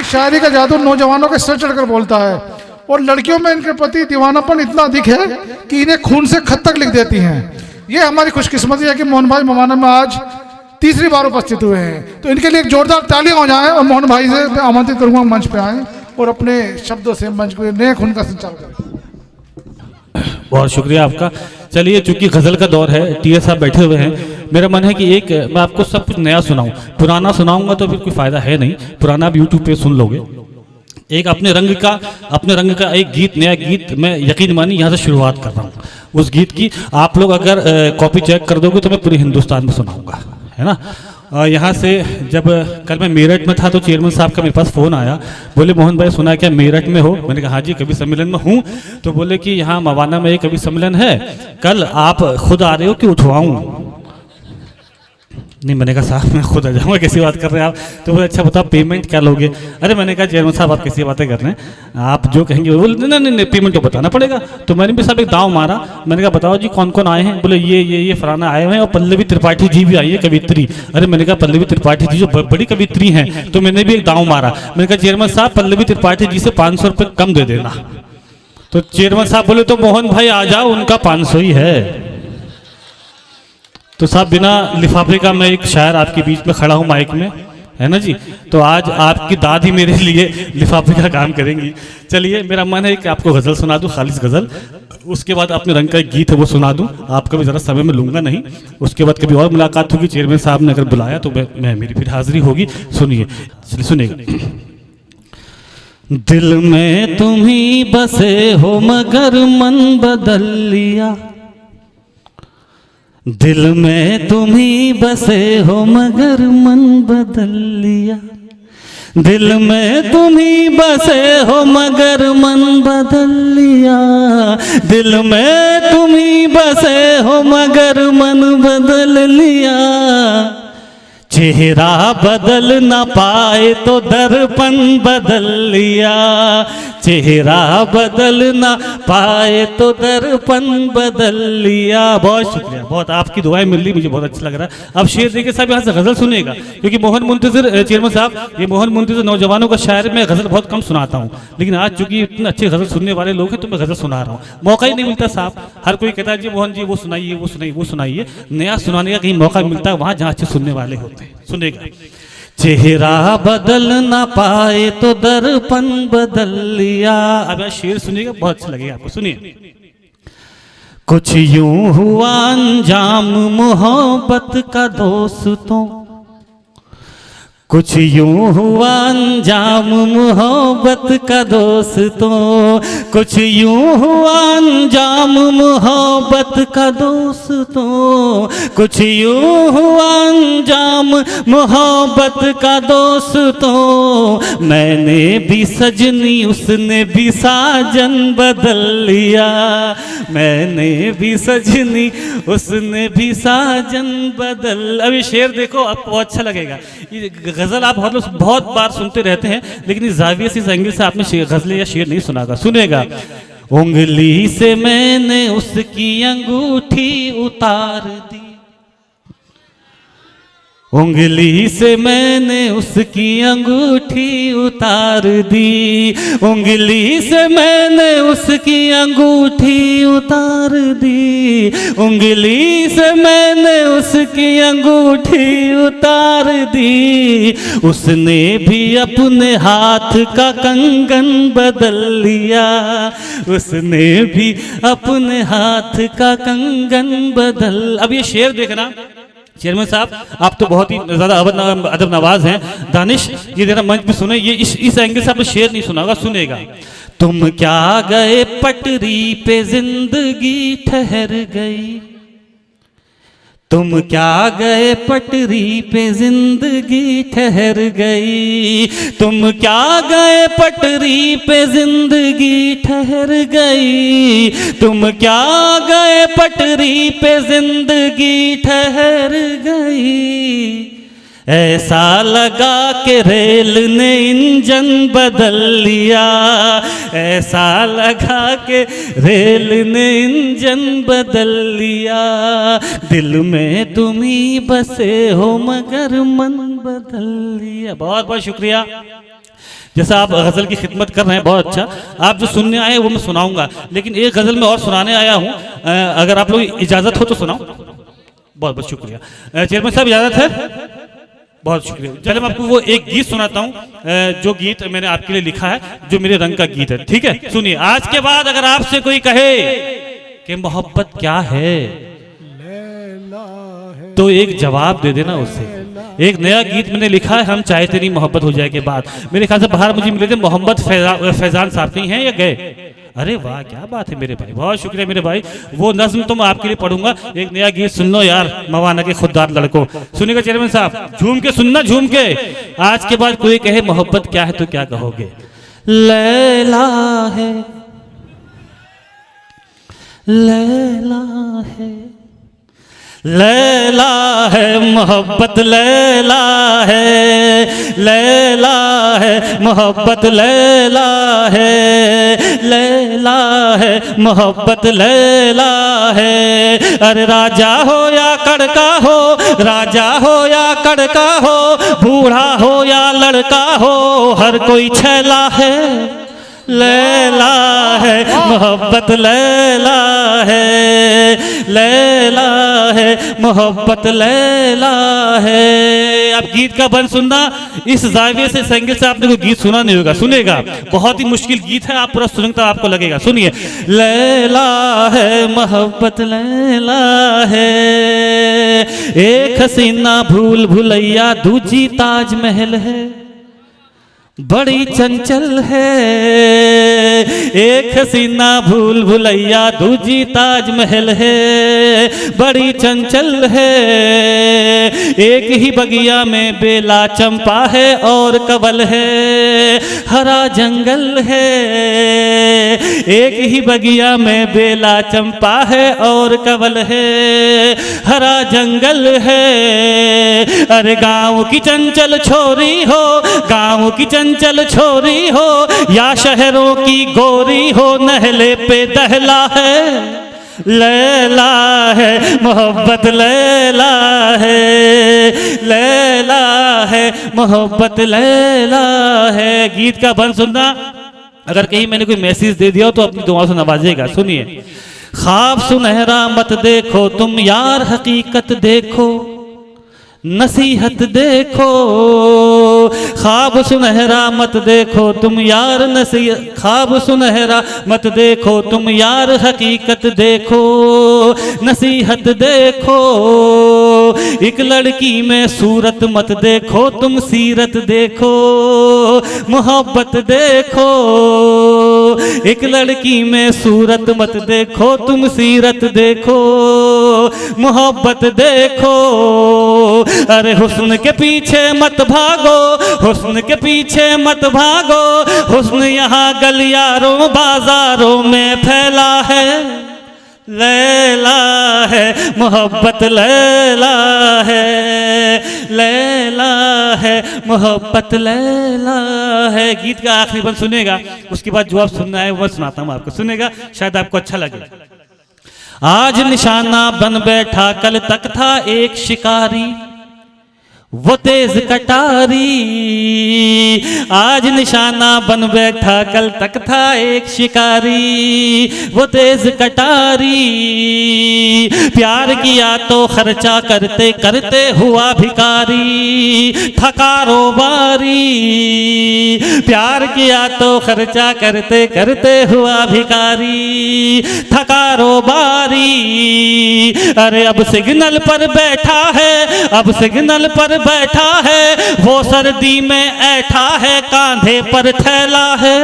शायरी का जादू नौजवानों के सिर चढ़कर बोलता है, और लड़कियों में इनके प्रति दीवानापन इतना अधिक है कि इन्हें खून से खत तक लिख देती हैं। ये हमारी खुशकिस्मती है कि मोहन भाई मवाना में आज तीसरी बार उपस्थित हुए हैं, तो इनके लिए एक जोरदार तालियां हो जाएं और मोहन भाई से मैं आमंत्रित करूंगा मंच पे आएँ और अपने शब्दों से मंच को नए खून का संचार करें। बहुत शुक्रिया आपका। चलिए, चूंकि गज़ल का दौर है, टीए साहब बैठे हुए हैं, मेरा मन है कि एक मैं आपको सब कुछ नया सुनाऊं। पुराना सुनाऊंगा तो फिर कोई फ़ायदा है नहीं, पुराना आप यूट्यूब पे सुन लोगे। एक अपने रंग का एक गीत, नया गीत मैं यकीन मानिए यहाँ से शुरुआत कर रहा हूँ। उस गीत की आप लोग अगर कॉपी चेक कर दोगे तो मैं पूरे हिंदुस्तान में सुनाऊँगा, है ना। यहाँ से जब कल मैं मेरठ में था तो चेयरमैन साहब का मेरे पास फ़ोन आया, बोले मोहन भाई सुना क्या मेरठ में हो? मैंने कहा हाँ जी, कवि सम्मेलन में हूँ। तो बोले कि यहाँ मवाना में एक कवि सम्मेलन है, कल आप खुद आ रहे हो कि उठवाऊँ? नहीं, मैंने कहा साहब मैं खुद आ जाऊँगा, कैसी बात कर रहे हैं आप? तो बोले अच्छा बताओ पेमेंट क्या लोगे? अरे मैंने कहा चेयरमैन साहब आप कैसी बातें कर रहे हैं, आप जो कहेंगे। बोले नहीं नहीं पेमेंट तो बताना पड़ेगा। तो मैंने भी साहब एक दाव मारा, मैंने कहा बताओ जी कौन कौन आए हैं? बोले ये फलाना आए हुए हैं और पल्लवी त्रिपाठी जी भी आई है, कवित्री। अरे मैंने कहा पल्लवी त्रिपाठी जी जो बड़ी कवित्री हैं, तो मैंने भी एक दाव मारा। मैंने कहा चेयरमैन साहब पल्लवी त्रिपाठी जी से 500 रुपये कम दे देना। तो चेयरमैन साहब बोले तो मोहन भाई आ जाओ, उनका 500 ही है। तो साहब बिना लिफाफे का मैं एक शायर आपके बीच में खड़ा हूँ माइक में, है ना जी। तो आज आपकी दादी मेरे लिए लिफाफे का काम करेंगी। चलिए, मेरा मन है कि आपको गज़ल सुना दूँ, खालिस गज़ल। उसके बाद अपने रंग का एक गीत है वो सुना दूँ। आपका भी ज़रा समय में लूँगा नहीं, उसके बाद कभी और मुलाकात होगी। चेयरमैन साहब ने अगर बुलाया तो मैं मेरी फिर हाज़िरी होगी। सुनिए, सुनिएगा। दिल में तुम ही बसे हो मगर मन बदल लिया, दिल में तुम ही बसे हो मगर मन बदल लिया, दिल में तुम ही बसे हो मगर मन बदल लिया, दिल में तुम ही बसे हो मगर मन बदल लिया। चेहरा बदल ना पाए तो दर्पण बदल लिया, चेहरा बदल ना पाए तो दर्पण बदल लिया। बहुत शुक्रिया, बहुत आपकी दुआएं मिल रही, मुझे बहुत अच्छा लग रहा है। अब शेर देखिए साहब, यहाँ से गज़ल सुनेगा, क्योंकि मोहन मुंतज़िर चेयरमैन साहब, ये मोहन मुंतज़िर नौजवानों का शायर मैं गज़ल बहुत कम सुनाता हूँ, लेकिन आज चूंकि इतने अच्छे गज़ल सुनने वाले लोग हैं तो मैं गज़ल सुना रहा हूँ। मौका ही नहीं मिलता साहब, हर कोई कहता है जी मोहन जी वो सुनाइए वो सुनाइए वो सुनाइए। नया सुनाने का कहीं मौका मिलता है वहाँ जहाँ अच्छे सुनने वाले होते हैं। सुनेगा। चेहरा बदल ना पाए तो दर्पण बदल लिया। अब यह शेर सुनिएगा, बहुत अच्छा लगेगा आपको, सुनिए। कुछ यूं हुआ अंजाम मोहब्बत का दोस्तों, कुछ यूं हुआ अंजाम मोहब्बत का दोस्तों, कुछ यूं हुआ अंजाम मोहब्बत का दोस्तों, कुछ यूं हुआ अंजाम मोहब्बत का दोस्तों। मैंने भी सजनी उसने भी साजन बदल लिया, मैंने भी सजनी उसने भी साजन बदल। अब ये शेर देखो, आपको अच्छा लगेगा। गज़ल आप बहुत बार सुनते रहते हैं, लेकिन इस जाविये से, इस एंगल से आपने गज़लें या शेर नहीं सुनागा। सुनेगा। उंगली से मैंने उसकी अंगूठी उतार दी, उंगली से मैंने उसकी अंगूठी उतार दी, उंगली से मैंने उसकी अंगूठी उतार दी, उंगली से मैंने उसकी अंगूठी उतार दी। उसने भी अपने हाथ का कंगन बदल लिया, उसने भी अपने हाथ का कंगन बदल। अब ये शेर देखना चेयरमैन साहब, आप तो बहुत ही ज़्यादा अदब नवाज हैं। दानिश, ये जरा मंच पे सुने, ये इस एंगल से आपने शेर नहीं सुना होगा, सुनेगा। तुम क्या गए पटरी पे जिंदगी ठहर गई, तुम क्या गए पटरी पे जिंदगी ठहर गई, तुम क्या गए पटरी पे जिंदगी ठहर गई, तुम क्या गए पटरी पे जिंदगी ठहर गई। ऐसा लगा कि रेल ने इंजन बदल लिया, ऐसा लगा कि रेल ने इंजन बदल लिया। दिल में तुम ही बसे हो मगर मन बदल लिया। बहुत बहुत शुक्रिया। जैसा आप गज़ल की खिदमत कर रहे हैं बहुत अच्छा, आप जो सुनने आए वो मैं सुनाऊंगा, लेकिन एक गज़ल में और सुनाने आया हूँ, अगर आप लोग इजाज़त हो तो सुनाओ। बहुत बहुत शुक्रिया चेयरमैन साहब, इजाज़त है? बहुत शुक्रिया। चलिए मैं आपको वो एक गीत सुनाता हूँ जो गीत मैंने आपके लिए लिखा है, जो मेरे रंग का गीत है, ठीक है? सुनिए। आज के बाद अगर आपसे कोई कहे कि मोहब्बत क्या है, तो एक जवाब दे देना उसे। एक नया गीत मैंने लिखा है, हम चाहे तेरी मोहब्बत हो जाए के बाद। मेरे ख्याल से बाहर मुझे मिले थे मोहम्मद फैजान साहब, नहीं हैं या गए? अरे वाह, क्या बात है मेरे भाई, बहुत शुक्रिया मेरे भाई। वो नज्म तो मैं आपके लिए पढ़ूंगा। एक नया गीत सुन लो यार, मवाना के खुददार लड़कों। सुनिएगा चेयरमैन साहब, झूम के सुनना, झूम के। आज के बाद कोई कहे मोहब्बत क्या है तो क्या कहोगे? लैला है, लैला है, लैला है मोहब्बत, लैला है, लैला है मोहब्बत, लैला है, लैला है मोहब्बत, लैला है। अरे राजा हो या कड़का हो, राजा हो या कड़का हो, बूढ़ा हो या लड़का हो, हर कोई छैला है। लैला है मोहब्बत, लैला है, लैला है मोहब्बत, लैला है। अब गीत का बंद सुनना, इस जाविये से, एंगल से आपने कोई गीत सुना नहीं होगा, सुनेगा। बहुत ही मुश्किल गीत है, आप पूरा सुनेंगे तो आपको लगेगा। सुनिए। लैला है मोहब्बत, लैला है, एक हसीना भूल भुलैया दूजी ताजमहल है, बड़ी चंचल है। एक हसीना भूल भुलैया दूजी ताजमहल है, बड़ी चंचल है। एक ही बगिया में बेला चंपा है और कवल है, हरा जंगल है। एक ही बगिया में बेला चंपा है और कवल है, हरा जंगल है। अरे गाँव की चंचल छोरी हो, गाँव की चंचल छोरी हो, या शहरों की गोरी हो, नहले पे दहला है। लैला है मोहब्बत, लैला है, लैला है मोहब्बत, लैला है। गीत का बंद सुनना। अगर कहीं मैंने कोई मैसेज दे दिया हो तो अपनी दुआ से नवाजिएगा। सुनिए। ख्वाब सुनहरा मत देखो तुम यार, हकीकत देखो, नसीहत देखो। ख्वाब सुनहरा मत देखो तुम यार, नसीहत, ख्वाब सुनहरा मत देखो तुम यार, हकीकत देखो, नसीहत देखो। एक लड़की में सूरत मत देखो तुम, सीरत देखो, मोहब्बत देखो। एक लड़की में सूरत मत देखो तुम, सीरत देखो, मोहब्बत देखो। अरे हुस्न के पीछे मत भागो, हुस्न के पीछे मत भागो, हुस्न यहाँ गलियारों बाजारों में फैला है। लैला है मोहब्बत, लैला है, लैला है मोहब्बत, लैला है। गीत का आखिरी बंद सुनेगा, उसके बाद जो आप सुनना है वो सुनाता हूँ आपको, सुनेगा, शायद आपको अच्छा लगे। आज निशाना बन बैठा कल तक था एक शिकारी, वो तेज कटारी। आज निशाना बन बैठा कल तक था एक शिकारी, वो तेज कटारी। प्यार किया तो खर्चा करते करते हुआ भिखारी, था कारोबारी। प्यार किया तो खर्चा करते करते हुआ भिखारी, था कारोबारी। अरे अब सिग्नल पर बैठा है, अब सिग्नल पर बैठा है, वो सर्दी में ऐठा है, कांधे पर थैला है।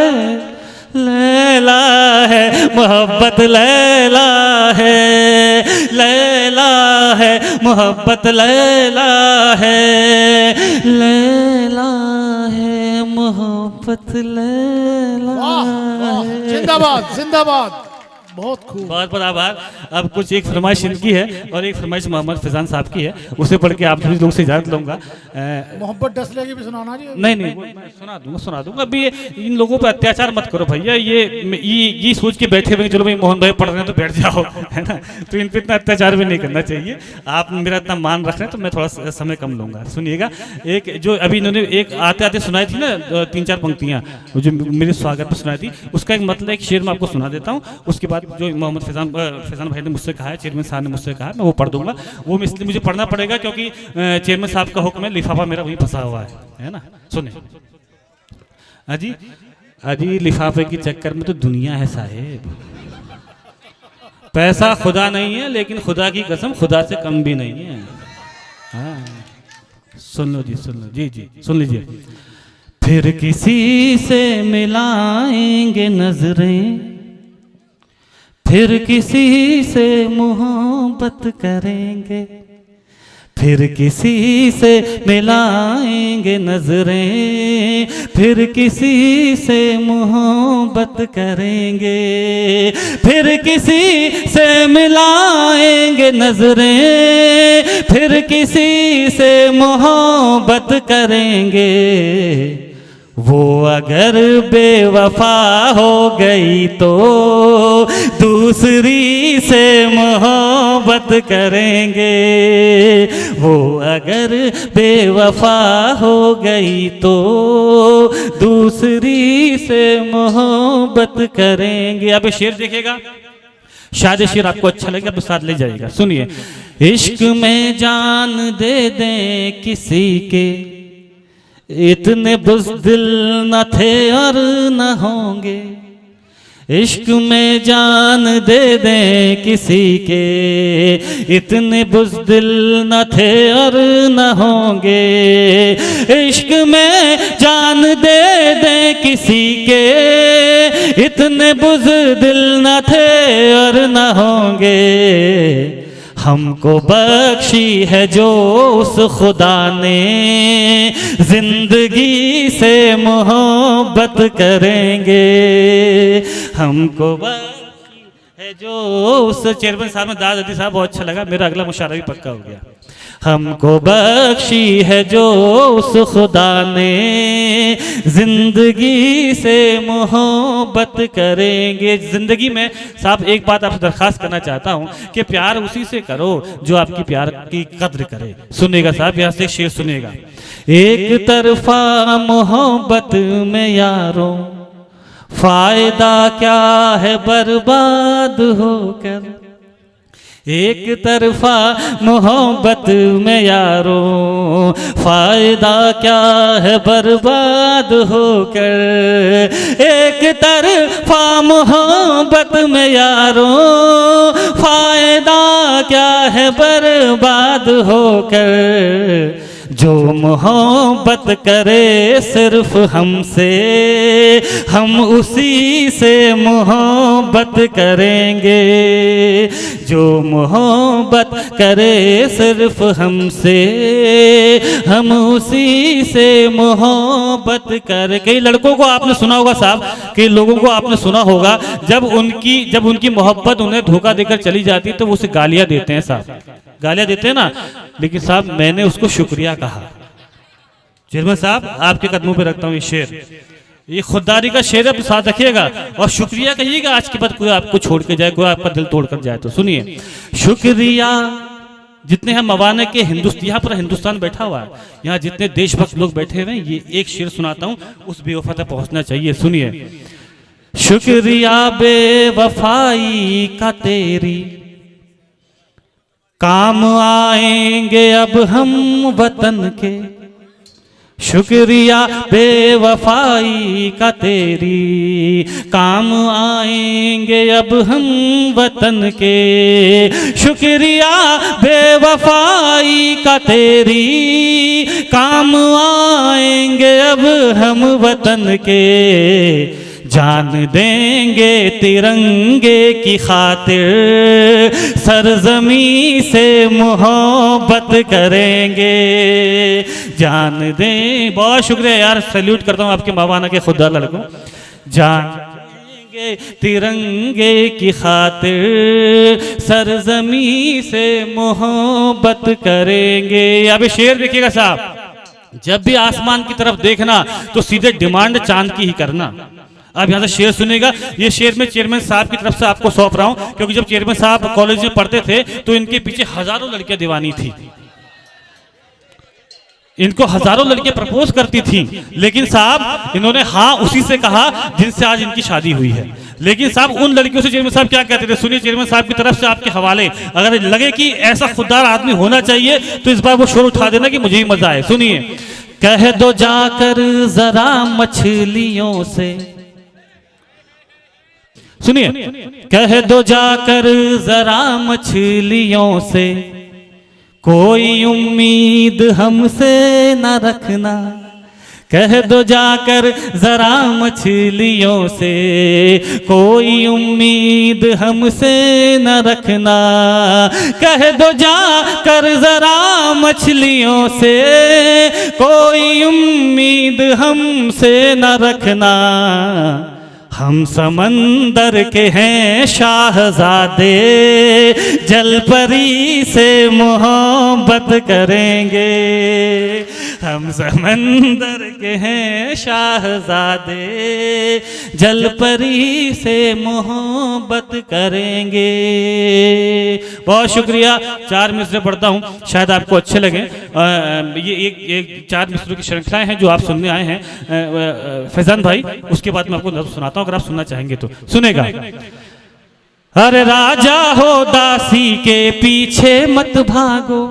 लैला है मोहब्बत, लैला है, लैला है मोहब्बत, लैला है, लैला है मोहब्बत, लैला है। जिंदाबाद, जिंदाबाद। बहुत खूब। बहुत बहुत आभार। अब कुछ एक फरमाइश इनकी है और एक फरमाइश मोहम्मद फैजान साहब की है, उसे पढ़ के आप सभी लोगों से इजाजत लूंगा। मोहब्बत डसले की भी सुनाना जी। नहीं वो मैं सुना दूंगा। अभी इन लोगों पे अत्याचार मत करो भैया, ये सोच के बैठे हुए चलो भाई मोहन भाई पढ़ रहे हैं तो बैठ जाओ, है ना। तो इन पे इतना अत्याचार भी नहीं करना चाहिए। आप मेरा इतना मान रख रहे हैं तो मैं थोड़ा समय कम लूंगा। सुनिएगा, एक जो अभी इन्होंने एक आते आते सुनाई थी ना 3-4 पंक्तियाँ जो मेरे स्वागत पर सुनाई थी, उसका एक मतलब एक शेर मैं आपको सुना देता हूँ। उसके बाद जो मोहम्मद फैजान भाई ने मुझसे कहा है, चेयरमैन साहब ने मुझसे कहा है, मैं वो पढ़ दूंगा। वो इसलिए मुझे पढ़ना पड़ेगा क्योंकि चेयरमैन साहब का हुक्म है, लिफाफा मेरा वहीं फंसा हुआ है ना। सुने अजी अजी, लिफाफे के चक्कर में तो दुनिया है साहेब। पैसा खुदा नहीं है लेकिन खुदा की कसम खुदा से कम भी नहीं है। हाँ सुन लो जी, सुन लो जी, सुन लीजिए। फिर किसी से मिलाएंगे नजरें, फिर किसी से मोहब्बत करेंगे, फिर किसी से मिलाएंगे नजरें, फिर किसी से मोहब्बत करेंगे, फिर किसी से मिलाएंगे नजरें, फिर किसी से मोहब्बत करेंगे। वो अगर बेवफा हो गई तो दूसरी से मोहब्बत करेंगे, वो अगर बेवफा हो गई तो दूसरी से मोहब्बत करेंगे। अब शेर देखिएगा, शायद शेर आपको अच्छा लगे, अब साथ ले जाएगा। सुनिए। इश्क में जान दे दें किसी के, इतने बुज़दिल न थे और न होंगे। इश्क में जान दे दें किसी के, इतने बुज़दिल न थे और न होंगे। इश्क में जान दे दें किसी के, इतने बुज़दिल न थे और न होंगे। हमको बख्शी है जो उस खुदा ने, जिंदगी से मोहब्बत करेंगे। हमको बख्शी है जो उस, चेयरमैन साहब में दादी साहब बहुत अच्छा लगा, मेरा अगला मुशायरा भी पक्का हो गया। हमको बख्शी है जो उस खुदा ने, जिंदगी से मोहब्बत करेंगे। जिंदगी में साहब एक बात आपसे दरखास्त करना चाहता हूँ कि प्यार उसी से करो जो आपकी प्यार की कद्र करे। सुनिएगा साहब, यहाँ से शेर सुनिएगा। एक तरफा मोहब्बत में यारों, फायदा क्या है बर्बाद होकर। एक तरफा मोहब्बत में यारों, फायदा क्या है बर्बाद होकर। एक तरफा मोहब्बत में यारों, फायदा क्या है बर्बाद होकर। जो मोहब्बत करे सिर्फ हमसे, हम उसी से मोहब्बत करेंगे। जो मोहब्बत करे सिर्फ हमसे, हम उसी से मोहब्बत कर। कई लड़कों को आपने सुना होगा साहब, कई लोगों को आपने सुना होगा, जब उनकी मोहब्बत उन्हें धोखा देकर चली जाती है तो वो उसे गालियां देते हैं साहब, गालियां देते हैं ना। लेकिन साहब मैंने उसको शुक्रिया कहा। चेयरमैन साहब आपके कदमों पे रखता हूँ ये शेर, ये खुददारी का शेर है, साथ रखिएगा और शुक्रिया कहिएगा। आज के बाद कोई आपको छोड़ के जाए, कोई आपका दिल तोड़ कर जाए तो सुनिए। शुक्रिया जितने हम मवाने के यहाँ पर हिंदुस्तान बैठा हुआ है, यहाँ जितने देशभक्त लोग बैठे हुए हैं, ये एक शेर सुनाता हूँ, उस बेवफा तक पहुँचना चाहिए। सुनिए। शुक्रिया बेवफाई का तेरी, काम आएंगे अब हम वतन के। शुक्रिया बेवफाई का तेरी, काम आएंगे अब हम वतन के। शुक्रिया बेवफाई का तेरी, काम आएंगे अब हम वतन के। जान देंगे तिरंगे की खातिर, सरजमी से मोहब्बत करेंगे। जान दें, बहुत शुक्रिया यार, सैल्यूट करता हूँ आपके मवाना के खुदा लड़कों। जान तिरंगे की खातिर सरजमी से मोहब्बत करेंगे। अब शेर देखिएगा साहब, जब भी आसमान की तरफ देखना तो सीधे डिमांड चांद की ही करना। अब यहाँ से शेर सुनेगा, ये शेर में चेयरमैन साहब की तरफ से आपको सौंप रहा हूँ, क्योंकि जब चेयरमैन साहब कॉलेज में पढ़ते थे तो इनके पीछे हजारों लड़कियां दीवानी थी, इनको हजारों लड़कियां प्रपोज करती थी, लेकिन साहब इन्होंने हाँ उसी से कहा जिनसे आज इनकी शादी हुई है। लेकिन साहब उन लड़कियों से चेयरमैन साहब क्या कहते थे, सुनिए चेयरमैन साहब की तरफ से आपके हवाले। अगर लगे कि ऐसा खुददार आदमी होना चाहिए तो इस बार वो शोर उठा देना कि मुझे ही मजा आए। सुनिए, कह दो जाकर जरा मछलियों से, सुनिए, कह दो जाकर जरा मछलियों से कोई उम्मीद हमसे न रखना। कह दो जाकर जरा मछलियों से कोई उम्मीद हमसे न रखना। कह दो जाकर जरा मछलियों से कोई उम्मीद हमसे न रखना। हम समंदर के हैं शाहजादे, जलपरी से मोहब्बत करेंगे। हम समंदर के हैं शाहजादे, जलपरी से मोहब्बत करेंगे। बहुत शुक्रिया। 4 मिसरे पढ़ता हूँ, शायद आपको अच्छे लगे। ये एक 4 मिसरों की श्रृंखलाएं हैं जो आप सुनने आए हैं फैजान भाई, उसके बाद मैं आपको लफ्ज़ सुनाता हूँ, अगर आप सुनना चाहेंगे तो सुनेगा। अरे राजा हो दासी के पीछे मत भागो,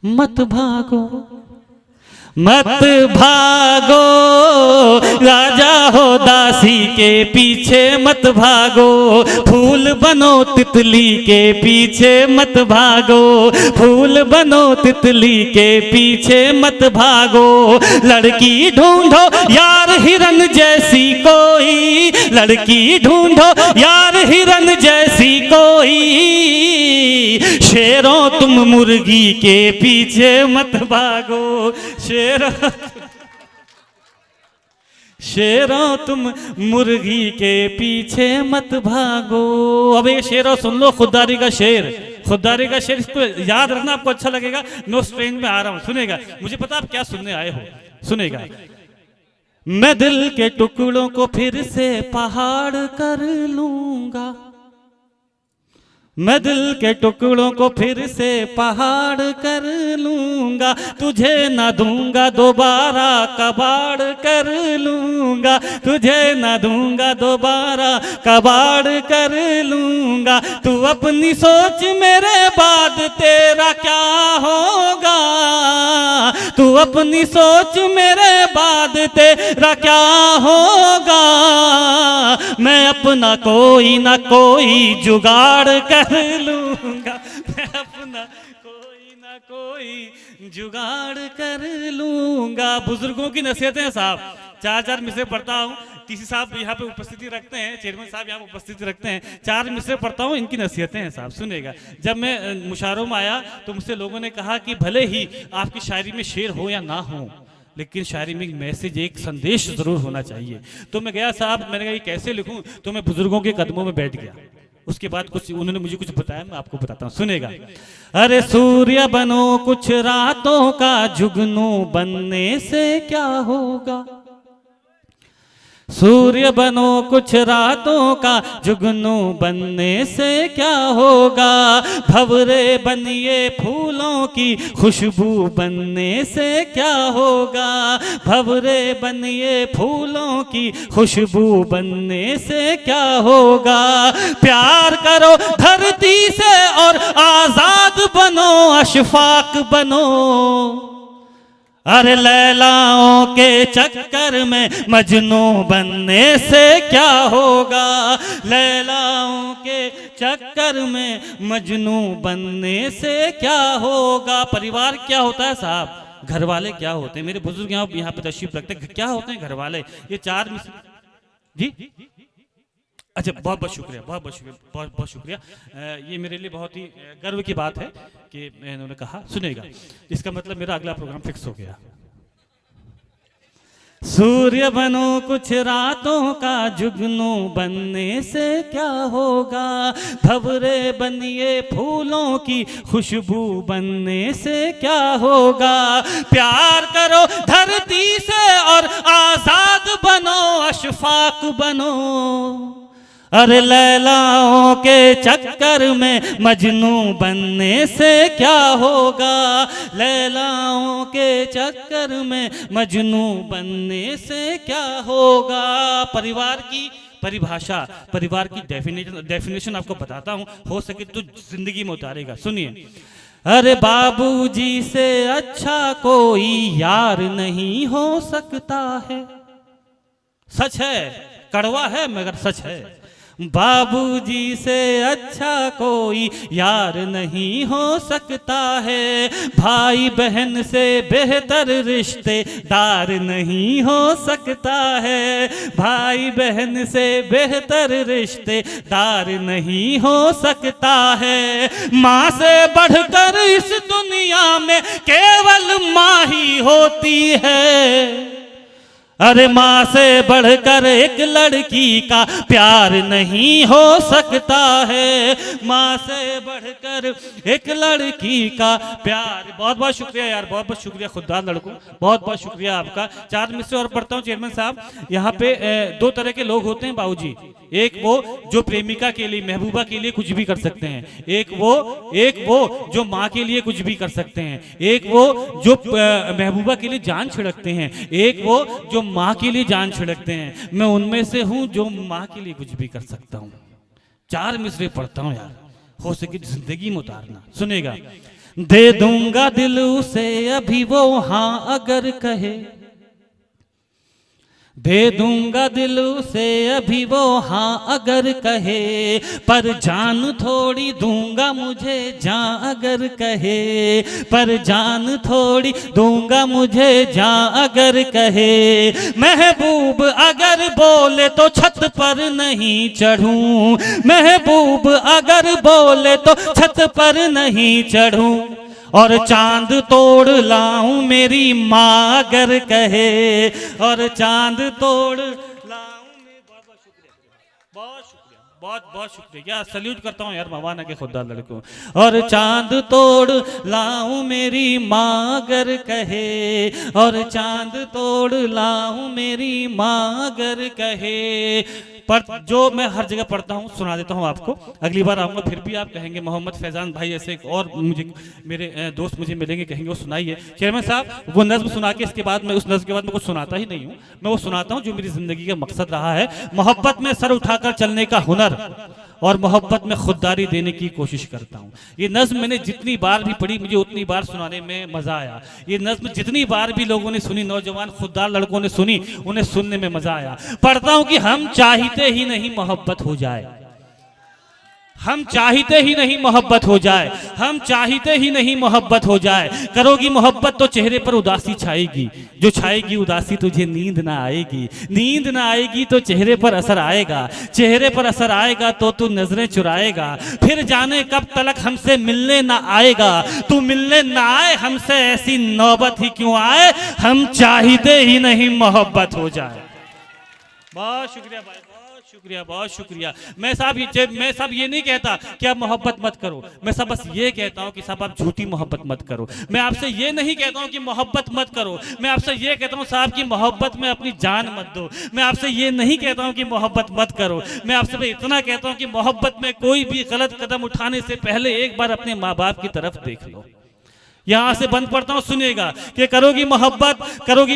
मत भागो, मत भागो। राजा हो दासी के पीछे मत भागो, फूल बनो तितली के पीछे मत भागो, फूल बनो तितली के पीछे मत भागो। लड़की ढूंढो यार हिरन जैसी कोई, लड़की ढूंढो यार हिरन जैसी कोई। शेरों तुम मुर्गी के पीछे मत भागो, शेरों तुम मुर्गी के पीछे मत भागो। अब ये शेरों सुन लो, खुददारी का शेर, खुददारी का शेर, इसको याद रखना, आपको अच्छा लगेगा। नो स्ट्रेंज में आ रहा हूं, सुनेगा, मुझे पता आप क्या सुनने आए हो, सुनेगा। मैं दिल के टुकड़ों को फिर से पहाड़ कर लूंगा, मैं दिल के टुकड़ों को फिर से पहाड़ कर लूंगा। तुझे न दूंगा दोबारा कबाड़ कर लूंगा, तुझे न दूंगा दोबारा कबाड़ कर लूंगा। तू अपनी सोच मेरे बाद तेरा क्या होगा, तू अपनी सोच मेरे बाद तेरा क्या होगा। मैं अपना कोई ना कोई जुगाड़ कर लूंगा, मैं अपना कोई ना कोई जुगाड़ कर लूंगा। बुजुर्गों की नसीहतें साहब, 4 मिसरे पढ़ता हूँ। टीसी साहब यहाँ पे उपस्थिति रखते हैं, चेयरमैन साहब यहाँ पे उपस्थिति रखते हैं। 4 मिसरे पढ़ता हूँ, इनकी नसीहतें हैं साहब, सुनेगा। जब मैं मुशायरों में आया तो मुझसे लोगों ने कहा कि भले ही आपकी शायरी में शेर हो या ना हो, लेकिन शायरी में एक मैसेज, एक संदेश जरूर होना चाहिए। तो मैं गया साहब, मैंने कहा ये कैसे लिखूं, तो मैं बुजुर्गों के कदमों में बैठ गया। उसके बाद कुछ उन्होंने मुझे कुछ बताया, मैं आपको बताता हूँ, सुनेगा। अरे सूर्य बनो कुछ रातों का जुगनू बनने से क्या होगा, सूर्य बनो कुछ रातों का जुगनू बनने से क्या होगा। भंवरे बनिए फूलों की खुशबू बनने से क्या होगा, भंवरे बनिए फूलों की खुशबू बनने से क्या होगा। प्यार करो धरती से और आजाद बनो, अशफाक बनो। अरे लैलाओं के चक्कर में मजनू बनने से क्या होगा, लैलाओं के चक्कर में मजनू बनने से क्या होगा। परिवार क्या होता है साहब, घर वाले क्या होते हैं। मेरे बुजुर्ग यहाँ पे तशरीफ रखते हैं, क्या होते हैं घर वाले। ये 4 जी अच्छा, बहुत बहुत शुक्रिया, बहुत बहुत शुक्रिया, बहुत बहुत शुक्रिया। ये मेरे लिए बहुत ही गर्व की बात है कि इन्होंने कहा, सुनेगा। इसका मतलब मेरा अगला प्रोग्राम फिक्स हो गया। सूर्य बनो कुछ रातों का जुगनू बनने से क्या होगा, भंवरे बनिए फूलों की खुशबू बनने से क्या होगा। प्यार करो धरती से और आजाद बनो, अशफाक बनो। अरे लैलाओं के चक्कर में मजनू बनने से क्या होगा, लैलाओं के चक्कर में मजनू बनने से क्या होगा। परिवार की परिभाषा, परिवार की डेफिनेशन आपको बताता हूं, हो सके तो जिंदगी में उतारेगा। सुनिए। अरे बाबूजी से अच्छा कोई यार नहीं हो सकता है। सच है, कड़वा है मगर सच है। बाबूजी से अच्छा कोई यार नहीं हो सकता है, भाई बहन से बेहतर रिश्तेदार नहीं हो सकता है, भाई बहन से बेहतर रिश्तेदार नहीं हो सकता है। माँ से बढ़कर इस दुनिया में केवल माँ ही होती है। अरे माँ से बढ़कर एक लड़की का प्यार नहीं हो सकता है, माँ से बढ़कर एक लड़की का प्यार। बहुत बहुत शुक्रिया यार, बहुत बहुत शुक्रिया खुददार लड़कों, बहुत बहुत शुक्रिया आपका। 4 मिनट से और पढ़ता हूँ चेयरमैन साहब। यहाँ पे 2 तरह के लोग होते हैं बाबूजी। एक वो जो प्रेमिका के लिए, महबूबा के लिए कुछ भी कर सकते हैं, एक वो जो माँ के लिए कुछ भी कर सकते हैं, एक वो जो महबूबा के लिए जान छिड़कते हैं, एक वो जो माँ के लिए जान छिड़कते हैं। मैं उनमें से हूं जो माँ के लिए कुछ भी कर सकता हूं। 4 मिसरे पढ़ता हूं यार, हो सके जिंदगी में उतारना। सुनेगा। दे दूंगा दिल उसे अभी वो हाँ अगर कहे, दे दूंगा दिल उसे अभी वो हाँ अगर कहे, पर जान थोड़ी दूंगा मुझे जान अगर कहे, पर जान थोड़ी दूंगा मुझे जान अगर कहे। महबूब अगर बोले तो छत पर नहीं चढ़ूं, महबूब अगर बोले तो छत पर नहीं चढ़ूं, और चांद तोड़ लाऊं मेरी माँ अगर कहे, और चांद तोड़ लाऊं। बहुत बहुत शुक्रिया, बहुत शुक्रिया, बहुत बहुत शुक्रिया यार, सल्यूट करता हूँ यार मवाना के खुदा लड़कों। और चांद तोड़ लाऊं मेरी माँ अगर कहे, और चांद तोड़ लाऊं मेरी माँ अगर कहे। पर जो मैं हर जगह पढ़ता हूँ सुना देता हूँ आपको। अगली बार आऊँगा फिर भी आप कहेंगे मोहम्मद फैजान भाई ऐसे एक और मुझे मेरे दोस्त मुझे मिलेंगे, कहेंगे वो सुनाइए। चेयरमैन साहब वो नज्म सुना के इसके बाद मैं उस नज्म के बाद मैं कुछ सुनाता ही नहीं हूँ, मैं वो सुनाता हूँ जो मेरी जिंदगी का मकसद रहा है। मोहब्बत में सर उठाकर चलने का हुनर और मोहब्बत में खुददारी देने की कोशिश करता हूँ। ये नज्म मैंने जितनी बार भी पढ़ी मुझे उतनी बार सुनाने में मज़ा आया। ये नज्म जितनी बार भी लोगों ने सुनी, नौजवान खुददार लड़कों ने सुनी, उन्हें सुनने में मज़ा आया। पढ़ता हूँ कि हम चाहते ही नहीं मोहब्बत हो जाए, हम चाहते ही नहीं मोहब्बत हो जाए, हम चाहते ही नहीं मोहब्बत हो जाए। करोगी मोहब्बत तो चेहरे पर उदासी छाएगी, जो छाएगी उदासी तुझे नींद ना आएगी, नींद ना आएगी तो चेहरे पर असर आएगा, चेहरे पर असर आएगा तो तू नजरें चुराएगा। फिर जाने कब तलक हमसे मिलने ना आएगा, तू मिलने ना आए हमसे ऐसी नौबत ही क्यों आए, हम चाहते ही नहीं मोहब्बत हो जाए। बहुत शुक्रिया भाई, बहुत शुक्रिया, बहुत शुक्रिया। मैं साहब ये नहीं कहता कि आप मोहब्बत मत करो, मैं सब बस ये कहता हूँ कि साहब आप झूठी मोहब्बत मत करो। मैं आपसे ये नहीं कहता हूँ कि मोहब्बत मत करो, मैं आपसे ये कहता हूँ साहब कि मोहब्बत में अपनी जान मत दो। मैं आपसे ये नहीं कहता हूँ कि मोहब्बत मत करो, मैं आपसे इतना कहता हूँ कि मोहब्बत में कोई भी गलत कदम उठाने से पहले एक बार अपने माँ बाप की तरफ देख लो। यहां से बंद पड़ता हूं, सुनेगा कि करोगी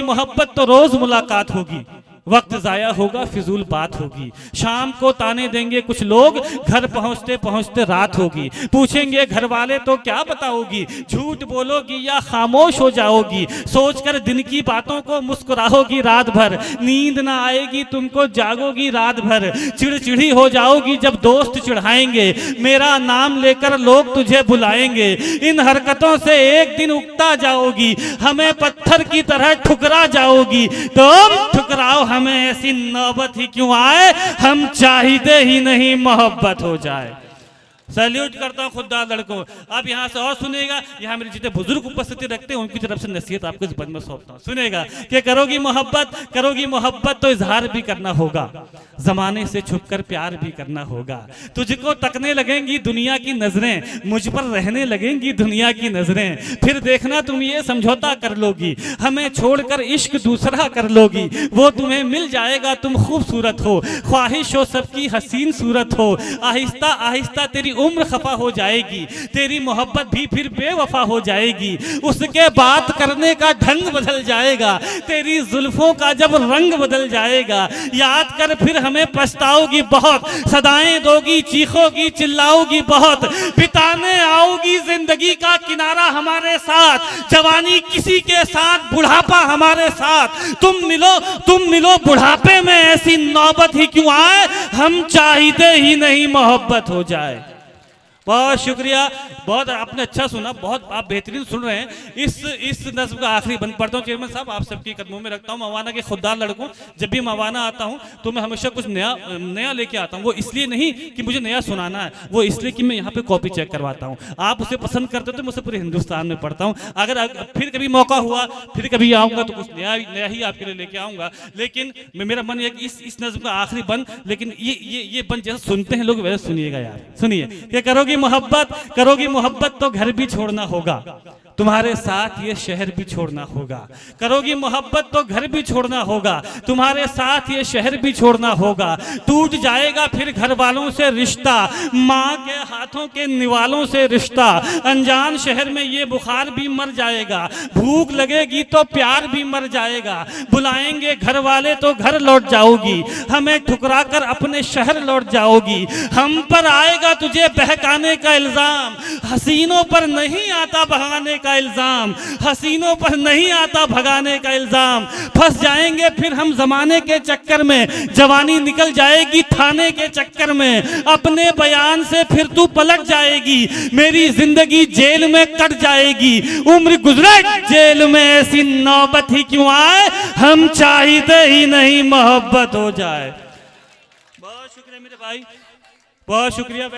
मोहब्बत तो रोज मुलाकात होगी, वक्त जाया होगा फिजूल बात होगी। शाम को ताने देंगे कुछ लोग, घर पहुंचते पहुंचते रात होगी। पूछेंगे घर वाले तो क्या बताओगी, झूठ बोलोगी या खामोश हो जाओगी। सोचकर दिन की बातों को मुस्कुराओगी रात भर, नींद ना आएगी तुमको जागोगी रात भर। चिड़चिड़ी हो जाओगी जब दोस्त चिढ़ाएंगे, मेरा नाम लेकर लोग तुझे बुलाएंगे। इन हरकतों से एक दिन उगता जाओगी, हमें पत्थर की तरह ठुकरा जाओगी। तुम ठुकराओ हमें ऐसी नौबत ही क्यों आए, हम चाहते ही नहीं मोहब्बत हो जाए। सैल्यूट करता हूँ खुददार लड़कों। अब यहाँ से और सुनेगा, यहाँ मेरे जितने बुजुर्ग उपस्थिति रखते हैं उनकी तरफ से नसीहत आपको इस बंद में सौंपता हूँ। सुनेगा कि करोगी मोहब्बत तो इजहार भी करना होगा, जमाने से छुपकर प्यार भी करना होगा। तुझको तकने लगेंगी दुनिया की नजरें, मुझ पर रहने लगेंगी दुनिया की नजरें, फिर देखना तुम ये समझौता कर लोगी, हमें छोड़कर इश्क दूसरा कर लोगी, वो तुम्हें मिल जाएगा तुम खूबसूरत हो, ख्वाहिश हो सबकी हसीन सूरत हो, आहिस्ता आहिस्ता तेरी उम्र खफा हो जाएगी, तेरी मोहब्बत भी फिर बेवफा हो जाएगी, उसके बात करने का ढंग बदल जाएगा, तेरी जुल्फों का जब रंग बदल जाएगा, याद कर फिर हमें पछताओगी बहुत, सदाएं दोगी चीखोगी चिल्लाओगी बहुत, बिताने आओगी जिंदगी का किनारा हमारे साथ, जवानी किसी के साथ बुढ़ापा हमारे साथ, तुम मिलो बुढ़ापे में ऐसी नौबत ही क्यों आए, हम चाहते ही नहीं मोहब्बत हो जाए। बहुत शुक्रिया, बहुत आपने अच्छा सुना, बहुत आप बेहतरीन सुन रहे हैं। इस नज़्म का आखिरी बंद पढ़ता हूँ चेयरमैन साहब, आप सबके कदमों में रखता हूँ। मवाना के खुददार लड़कों, जब भी मवाना आता हूँ तो मैं हमेशा कुछ नया लेके आता हूँ। वो इसलिए नहीं कि मुझे नया सुनाना है, वो इसलिए कि मैं यहाँ पे कॉपी चेक करवाता हूँ। आप उसे पसंद करते हो तो मैं उसे पूरे हिंदुस्तान में पढ़ता हूँ। अगर फिर कभी मौका हुआ, फिर कभी आऊँगा तो कुछ नया ही आपके लिए लेके आऊँगा। लेकिन मेरा मन है कि इस नज़्म का आखिरी बंद, लेकिन ये बंद जैसे सुनते हैं लोग वैसे सुनिएगा यार। सुनिए कि करोगी मोहब्बत तो घर भी छोड़ना होगा, तुम्हारे साथ ये शहर भी छोड़ना होगा। करोगी मोहब्बत तो घर भी छोड़ना होगा, तुम्हारे साथ ये शहर भी छोड़ना होगा। टूट जाएगा फिर घर वालों से रिश्ता, माँ के हाथों के निवालों से रिश्ता। अनजान शहर में ये बुखार भी मर जाएगा, भूख लगेगी तो प्यार भी मर जाएगा। बुलाएंगे घर वाले तो घर लौट जाओगी, हमें ठुकरा कर अपने शहर लौट जाओगी। हम पर आएगा तुझे बहकाने का इल्जाम, हसीनों पर नहीं आता बहाने का इल्जाम, हसीनों पर नहीं आता भगाने का इल्जाम। फंस जाएंगे फिर हम जमाने के चक्कर में, जवानी निकल जाएगी थाने के चक्कर में। अपने बयान से फिर तू पलट जाएगी, मेरी जिंदगी जेल में कट जाएगी। उम्र गुजरे जेल में ऐसी नौबत ही क्यों आए, हम चाहते ही नहीं मोहब्बत हो जाए। बहुत शुक्रिया मेरे भाई, बहुत शुक्रिया।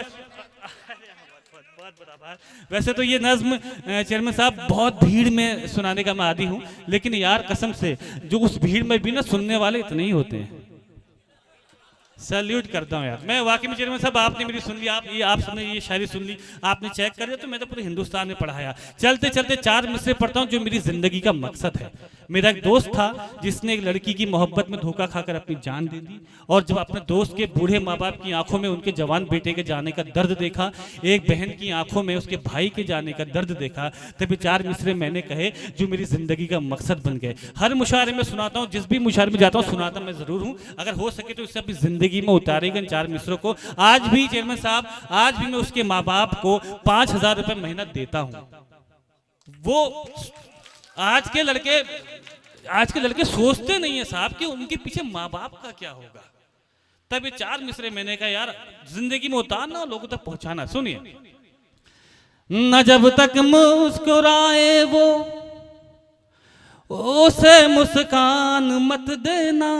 वैसे तो ये नज़्म चेयरमैन साहब बहुत भीड़ में सुनाने का मैं आदी हूँ, लेकिन यार कसम से जो उस भीड़ में भी ना सुनने वाले इतने ही होते हैं। सैल्यूट करता हूँ यार मैं वाकई में चेयरमैन साहब, आपने मेरी सुन ली, आप सबने ये शायरी सुन ली, आपने चेक कर दिया, तो मैं तो पूरे हिंदुस्तान में पढ़ाया। चलते चलते 4 मिसरे पढ़ता हूँ जो मेरी जिंदगी का मकसद है। मेरा एक दोस्त था जिसने एक लड़की की मोहब्बत में धोखा खाकर अपनी जान दे दी, और जब अपने दोस्त के बूढ़े माँ बाप की आंखों में उनके जवान बेटे के जाने का दर्द देखा, एक बहन की आंखों में उसके भाई के जाने का दर्द देखा, तभी 4 मिसरे मैंने कहे जो मेरी जिंदगी का मकसद बन गए। हर मुशायरे में सुनाता हूँ, जिस भी मुशायरे में जाता हूँ सुनाता मैं जरूर हूँ। अगर हो सके तो इससे अपनी जिंदगी में उतारेगा इन 4 मिसरों को। आज भी चेयरमैन साहब, आज भी मैं उसके माँ बाप को 5000 रुपए महीना देता हूँ। वो आज के लड़के सोचते नहीं है साहब कि उनके पीछे माँ बाप का क्या होगा। तब ये 4 मिसरे मैंने कहा यार जिंदगी में उतारना और लोगों तक पहुंचाना। सुनिए, न जब तक मुस्कुराए वो उसे मुस्कान मत देना,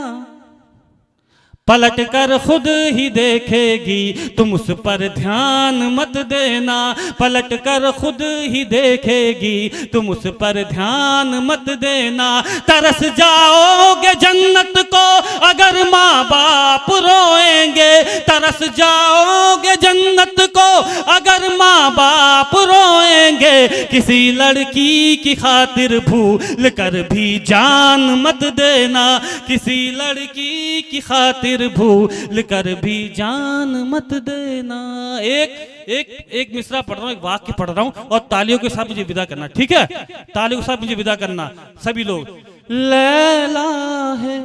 पलट कर खुद ही देखेगी तुम उस पर ध्यान मत देना, पलट कर खुद ही देखेगी तुम उस पर ध्यान मत देना। तरस जाओगे जन्नत को अगर माँ बाप रोएंगे, तरस जाओगे जन्नत को अगर माँ बाप रोएंगे। किसी लड़की की खातिर भूल कर भी जान मत देना, किसी लड़की की खातिर भूल कर भी जान मत देना। एक मिसरा पढ़ रहा हूँ, एक वाक्य पढ़ रहा हूँ, और तालियों के साथ मुझे विदा करना, ठीक है? तालियों के साथ मुझे विदा करना सभी लोग। लैला है,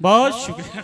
बहुत शुक्रिया।